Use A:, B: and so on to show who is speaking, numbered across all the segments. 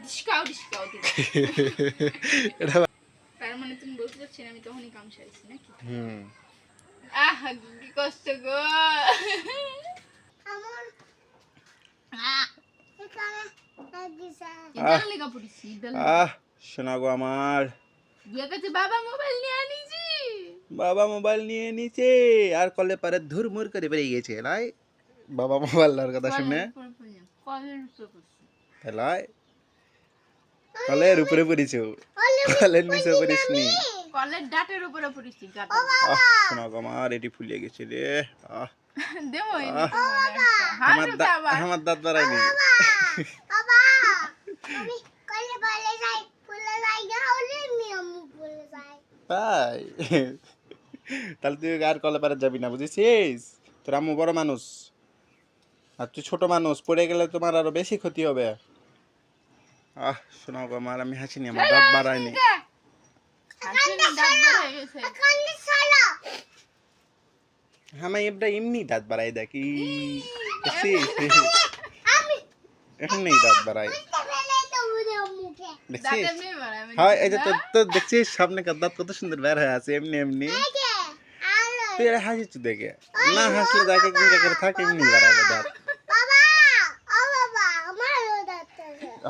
A: ডিসকাও দিল।
B: এটা
A: তার মানে তুমি বলতে চাচ্ছ আমি তখনই কাম সারিছি নাকি?
B: হুম
A: আহা কি কষ্ট গো। আমার ইদাল লেগা পড়িছি ইদাল।
B: শোনা গো আমার
A: দুয়া কাছে বাবা মোবাইল নিয়ে আনিছি।
B: বাবা মোবাইল নিয়ে নিচে আর কলে পারে ধুরমুর করে বেরিয়ে গেছে লাই বাবা মোবাইল আর কথা শুনে লাই কলের উপরে পড়িছো কলের নিচে পড়িস নি
A: কলের ডাটের উপরে পড়িছি গাটা।
B: শোনা গো আমার এটি ফুলিয়ে গেছে রে
A: দেবো
B: আমার দাঁত বাড়ায়নি
A: বাবা আমি কলে বলে যাই ফুলে যাই না হলে আমি ফুলে যাই
B: তাই তাহলে তুই আর কলে পারে যাবি না বুঝেছিস তোর আম্মু বড় মানুষ আর তুই ছোট মানুষ পড়ে গেলে তোমার আরো বেশি ক্ষতি হবে শোনাও গো আমার আমি হাসিনি আমার দাঁত বাড়ায়নি হ্যাঁ এবটা এমনি দাঁত বাড়াই দেখি এখন নেই দাঁত বাড়াই দেখছিস হ্যাঁ এই যে তোর দেখছিস সামনে দাঁত কত সুন্দর বের হয়ে আছে এমনি এমনি তুই এটা হাসিস দেখে না হাসলে দেখে কিংবা করে থাকে এমনি বাড়াবে দাঁত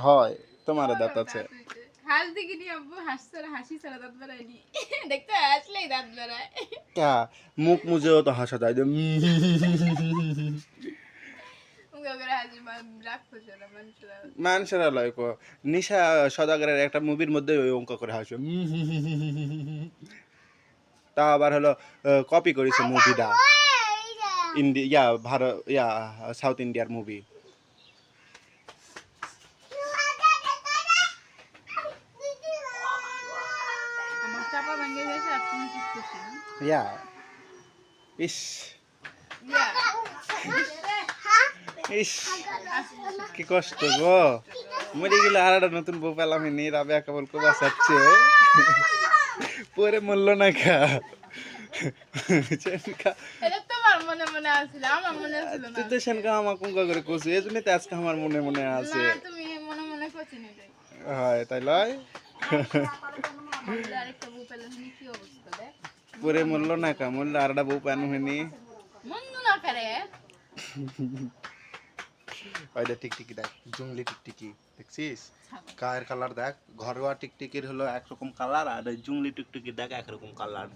B: হয় তোমারও দাঁত আছে
A: হাস দেখি নি আব্বু হাসি ছাড়া দাঁত বাড়ায়নি দেখতে হাসলেই দাঁত বাড়ায়
B: ক্যা মুখ মুজেও তো হাসা যায় যে মানুষেরা লয় কো নিশা সদাগরের একটা মুভির মধ্যে ওই অঙ্ক করে হাসবে তা আবার হলো কপি করেছে মুভিটা ইন্ডিয়া ভারত সাউথ ইন্ডিয়ার মুভি ইস ইস কি কষ্ট গো মরে গেলে আর একটা নতুন বউ পেলাম নি রাবে কেবল কোবা চাচ্ছে পরে মরল না খা তুই তো সেনকা আমার কুঙ্কা করে কষু এই জন্য আজকে আমার মনে মনে আছে হয় তাই লয় পরে মরল না কা মরলে আর একটা বউ পানো হয়নি ওইটা টিকটিকি দেখ জঙ্গলি টিকটিকি দেখছিস গায়ের কালার দেখ ঘরোয়া টিকটিকির হলো একরকম কালার আর জঙ্গলি টিকটিকি দেখ একরকম কালার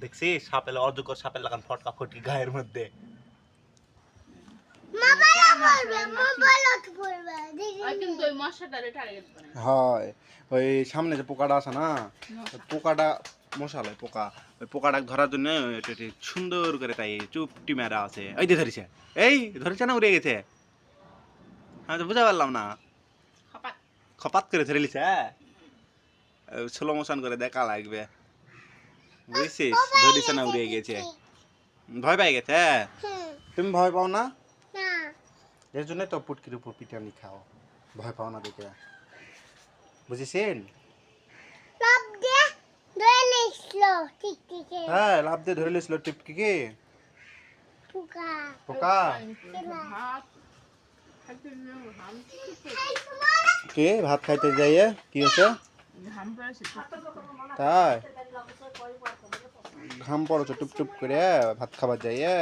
B: দেখছিস সাপেল অজগর সাপেল লাগান ফটকা ফটকি গায়ের মধ্যে হয় ওই সামনে যে পোকাটা আছে না পোকাটা মশালায় পোকা ওই পোকাটা ধরার জন্য সুন্দর করে তাই চুপটি মেরা আছে এই যে ধরেছে এই ধরেছে না উড়ে গেছে আমি তো বুঝতে পারলাম না খপাত করে ধরে লিছে স্লো মোশন করে দেখা লাগবে বুঝছিস ধরিছে না উড়ে গেছে ভয় পাই গেছে তুমি ভয় পাও না এর জন্য তো পুটকির উপর পিটানি খাও ভয় পাও না দেখে বুঝেছেন হ্যাঁ লাভ দিয়ে ধরে লিছিল টিপকিকে পোকা কে ভাত খাইতে যাইয়ে কি হচ্ছে তাই ঘাম পড়ছে টুপ টুপ করে ভাত খাবার যাইয়ে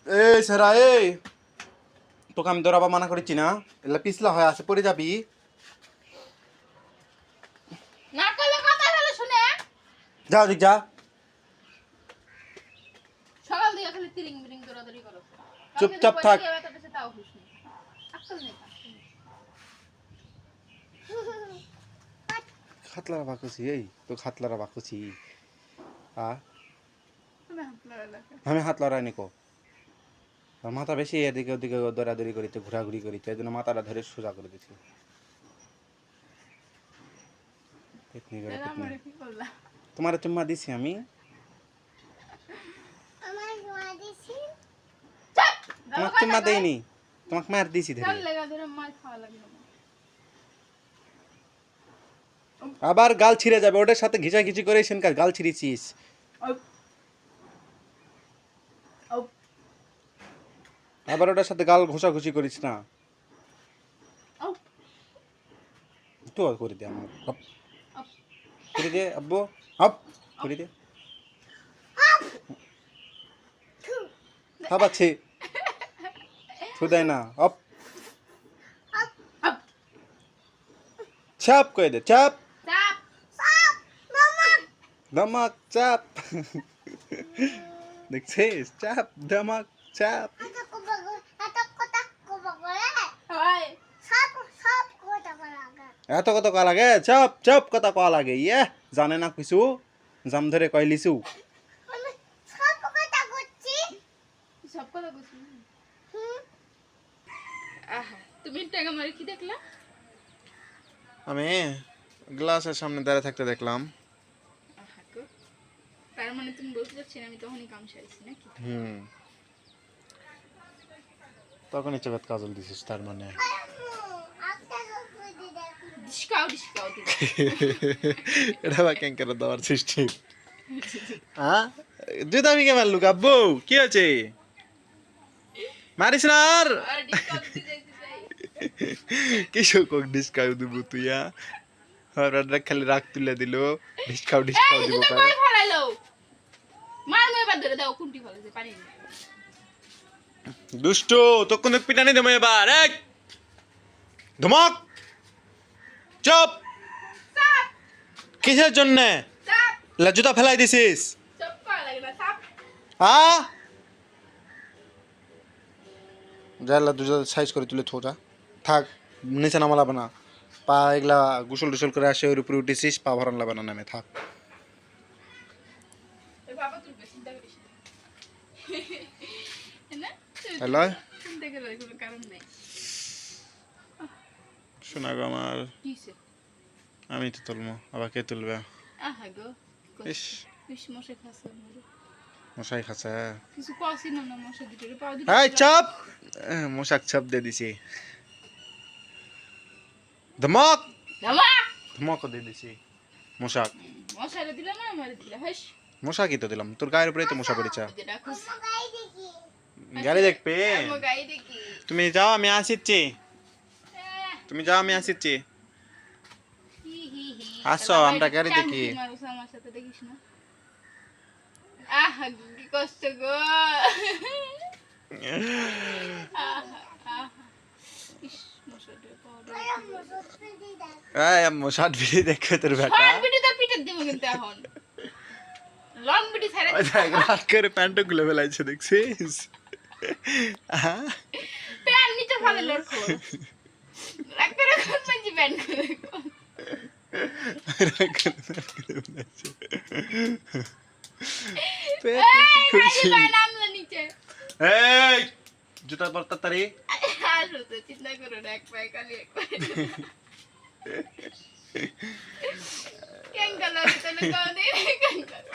B: এই সেরা এই তোকে আমি দৌড়াবা মানা করেছি না এলা পিছলা হয়ে আছে পড়ে যাবি যা দিক যা চুপচাপ থাক খাতলারা বাকুছি এই তো খাতলারা বাকুছি আমি হাত লড়াই নিকো মাথা বেশি এদিকে ওদিকে দৌড়াদৌড়ি করিতে ঘোরাঘুরি করিতে এই জন্য মাথাটা ধরে সোজা করে দিচ্ছি তোমার চুম্মা দিছি আমি তোমাকে চুম্মা দেয়নি তোমাকে মার দিছি আবার গাল ছিঁড়ে যাবে ওটার সাথে ঘিচাঘিচি করে সেনকার গাল ছিঁড়েছিস আবার ওটার সাথে গাল ঘষাঘষি করিস না একটু আর করে দে আমার হপ
C: আপ
B: করে দে আব্বু হপ করে দে খাবাচ্ছে থুদাই না হপ
C: আপ
B: চাপ করে দে চাপ
C: চাপ
A: সাপ মামা
B: ধমাক চাপ দেখছিস চাপ ধমাক চাপ
A: এত কথা কবা করে
C: হয়
A: সাপ সাপ কথা বলা
B: এত কত কয়া লাগে চাপ চাপ কত কয়া লাগে ইয়ে জানে না কিছু জাম ধরে কইলিছু
A: আমি সাপ কথা করছি
C: সব কথা বুঝি
A: হুম
C: আহা তুমি টাকা মারি কি দেখলা
B: আমি গ্লাসের সামনে দাঁড়িয়ে থাকতে দেখলাম
C: আহা গো তার মানে তুমি বলতে চাচ্ছি আমি তখনই কাম সারিছি নাকি
B: তখনই চোখে কাজল দিছিস তার মানে
A: একটা করে দেখ
C: ডিসকাও দিবে
B: এটা বা কেঙ্কের দেওয়ার সৃষ্টি হ্যাঁ জুতা আমি কে মারলু আব্বু কি হয়েছে মারিস না আর
C: আর ডিসকাও দিতে চাই
B: কিসব কোক ডিসকাউ দিব তুই হ্যাঁ খালি রাগ তুলে দিল ডিসকাউ ডিসকাউ দিব
C: জুতো কই ফলাইলো মার মে বাদ ধরে দাও কুন্টি ফলাইছে পানি নেই
B: দুষ্টু তো কোন পিটানি দেবো এবার এক ধমক চপ
C: চাপ
B: কিসের জন্য
C: চাপ
B: জুতা ফেলাই দিছিস
C: চপ করা লাগে না চাপ
B: যাইলা দুজা সাইজ করে তুলে থোটা থাক নিচে নামা লাগবে না পা এগুলা গোসল টুসল করে আসে ওর উপরে উঠেছিস পা ভরান লাগবে না নামে থাক
C: এ বাবা তুলবে চিন্তা করিস না
B: হ্যালো
C: চিন্তা করার কোনো কারণ নাই
B: শোনা গো আমার
C: কিসে
B: আমি তো তুলবো আবার কে তুলবে
C: আহা গো
B: ইস
C: বিশ মশে খাসে মরে
B: মশাই খাচ্ছে
C: কিছু কসি না মশে দুটো পাও দিতে
B: এই চাপ মশাক চাপ দিয়ে দিছি ধমক
C: দামা
B: ধমক দিয়ে দিছি মশাক
C: মশারে দিলে না আমারে দিলে হাস
B: মশা কি তো দিলাম তোর গায়ের উপরে তো মশা পড়েছে
C: যেটা খুশ
A: গাই দেখি
B: গাড়ি দেখবে
C: আমো গাই দেখি
B: তুমি যাও আমি আসিচ্ছি তুমি যাও আমি আসিচ্ছি
C: হি হি হি
B: আসো, আমরা গাড়ি দেখি।
C: আমার সাথে দেখিস না আহা কি কষ্ট গো আহা আহা ইস মশারে পাউডার
A: সত্যি দেখ
B: এই আম্মু শর্ট ভিডিও দেখবে তোর বেটা
C: শর্ট ভিডিও তো পিটে দিব কিন্তু এখন লং ভিডিও ছাড়া
B: ওই দেখ রাগ করে প্যান্টও খুলে ফেলাইছে দেখছিস
C: প্যান নিচে ফেলে লড়কো রাগ করে কোন মাঝে প্যান করে
B: রাগ করে ফেলাইছে।
C: এই
B: খুশি।
C: প্যান আমলা নিচে
B: এই জুতা পর তাড়াতাড়ি
C: আসো তো চিন্তা করো না এক পায়ে খালি এক পায়ে কেন গেল তাহলে কাও দে কেন গেল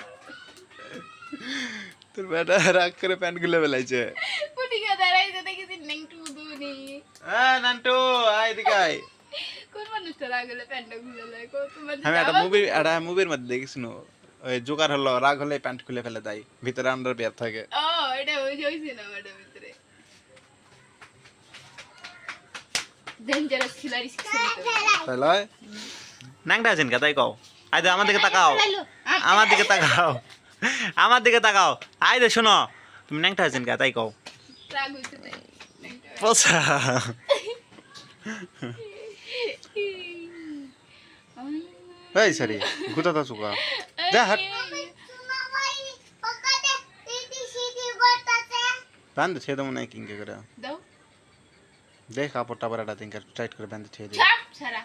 B: তোর বেটা রাগ করে প্যান্ট খুলে ফেলাইছে
C: কুটি কে দাঁড়াইছে দেখেছি নেংটু দুনি
B: নান্টু আয় দিকে আয়
C: কোন মানুষটা রাগ হলে প্যান্টটা খুলে লয় কত মানে
B: আমি একটা মুভির মধ্যে দেখিস ওই জোকার হলো রাগ হলে প্যান্ট খুলে ফেলে দেয় ভিতরে আন্ডার বিয়ার থাকে
C: ও এটা হইছে না ম্যাডাম ভিতরে ডেঞ্জারাস খিলাড়ি শিখছে
B: তাই লয় নাংটা আছেন কা তাই কও আয় দে আমার দিকে তাকাও আমার দিকে তাকাও আমার দিকে তাকাও আয় দে শোনো তুমি ন্যাংটা আছেন কা তাই কও
C: রাগ হইছে তাই
B: পোছা এই সরি গুতা তা সুকা যা হাট
A: সুমা ভাই ওখানে ইটি সিটি করতেছে
B: বান্ধ ছেদ মনে কিং করে
C: দাও
B: দেখ কাপড়টা বড়টা তিনকার টাইট করে বান্ধ ছেদ
C: ছাপ ছাড়া